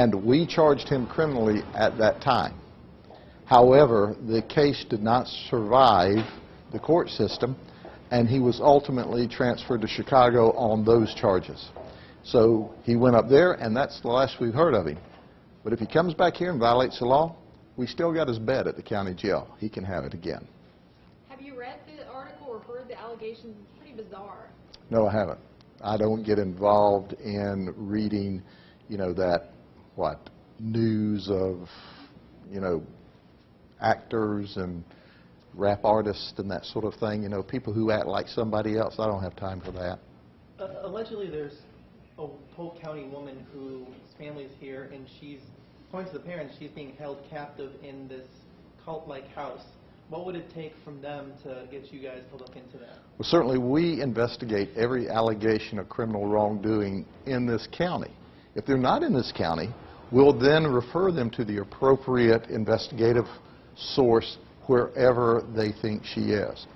And we charged him criminally at that time. However, the case did not survive the court system, and he was ultimately transferred to Chicago on those charges. So he went up there, and that's the last we've heard of him. But if he comes back here and violates the law, we still got his bed at the county jail. He can have it again. Have you read the article or heard the allegations? It's pretty bizarre. No, I haven't. I don't get involved in reading, that, news of, actors and rap artists and that sort of thing, people who act like somebody else. I don't have time for that. Allegedly, there's a Polk County woman whose family is here, and according to the parents, she's being held captive in this cult-like house. What would it take from them to get you guys to look into that? Well, certainly we investigate every allegation of criminal wrongdoing in this county. If they're not in this county, we'll then refer them to the appropriate investigative source wherever they think she is.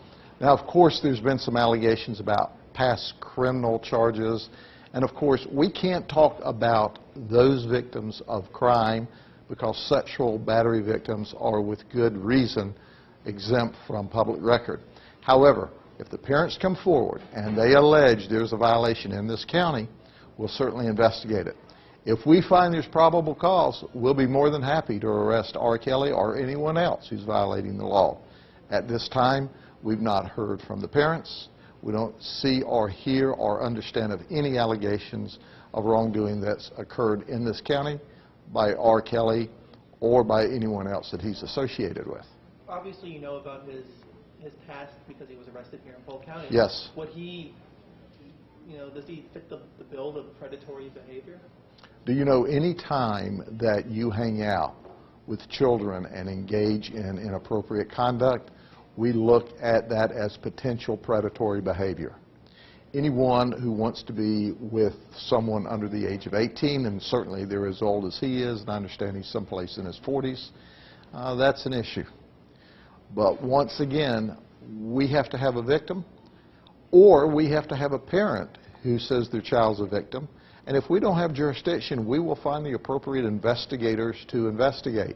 Now, of course, there's been some allegations about past criminal charges, and of course, we can't talk about those victims of crime because sexual battery victims are, with good reason, exempt from public record. However, if the parents come forward and they allege there's a violation in this county, we'll certainly investigate it. If we find there's probable cause, we'll be more than happy to arrest R. Kelly or anyone else who's violating the law. At this time, we've not heard from the parents. We don't see or hear or understand of any allegations of wrongdoing that's occurred in this county by R. Kelly or by anyone else that he's associated with. Obviously, you know about his past because he was arrested here in Polk County. Yes. Does he fit the bill of predatory behavior? Do you know any time that you hang out with children and engage in inappropriate conduct, we look at that as potential predatory behavior. Anyone who wants to be with someone under the age of 18, and certainly they're as old as he is, and I understand he's someplace in his 40s, that's an issue. But once again, we have to have a victim, or we have to have a parent who says their child's a victim. And if we don't have jurisdiction, we will find the appropriate investigators to investigate.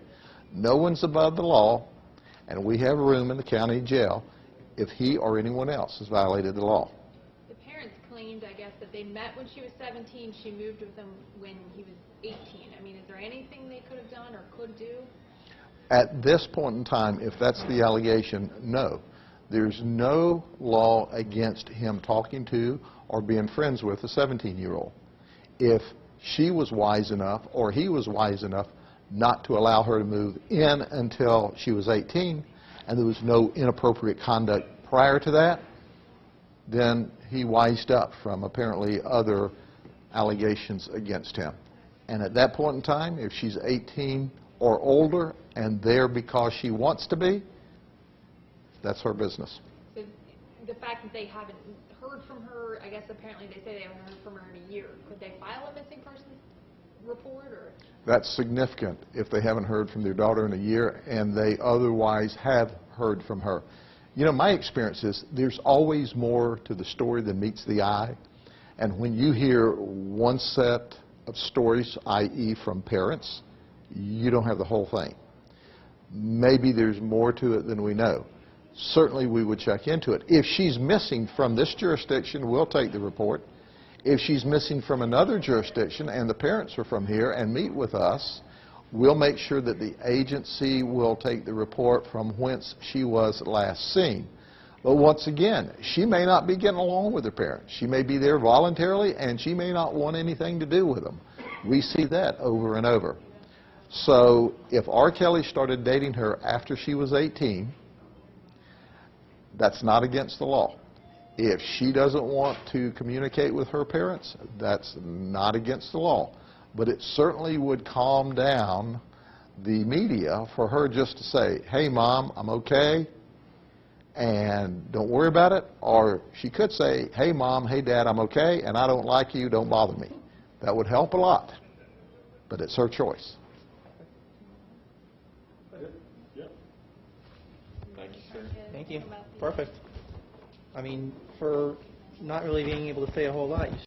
No one's above the law, and we have room in the county jail if he or anyone else has violated the law. The parents claimed, I guess, that they met when she was 17. She moved with them when he was 18. I mean, is there anything they could have done or could do? At this point in time, if that's the allegation, no. There's no law against him talking to or being friends with a 17-year-old. If she was wise enough or he was wise enough not to allow her to move in until she was 18 and there was no inappropriate conduct prior to that, then he wised up from apparently other allegations against him. And at that point in time, if she's 18 or older and there because she wants to be, that's her business. So the fact that they haven't heard from her, I guess apparently they say they haven't heard from her in a year. Could they file a missing person report? Or? That's significant if they haven't heard from their daughter in a year and they otherwise have heard from her. My experience is there's always more to the story than meets the eye. And when you hear one set of stories, i.e. from parents, you don't have the whole thing. Maybe there's more to it than we know. Certainly we would check into it. If she's missing from this jurisdiction, we'll take the report. If she's missing from another jurisdiction and the parents are from here and meet with us, we'll make sure that the agency will take the report from whence she was last seen. But once again, she may not be getting along with her parents. She may be there voluntarily and she may not want anything to do with them. We see that over and over. So if R. Kelly started dating her after she was 18, that's not against the law. If she doesn't want to communicate with her parents, that's not against the law. But it certainly would calm down the media for her just to say, hey, Mom, I'm okay, and don't worry about it. Or she could say, hey, Mom, hey, Dad, I'm okay, and I don't like you, don't bother me. That would help a lot. But it's her choice. Thank you. Perfect. I mean, for not really being able to say a whole lot, you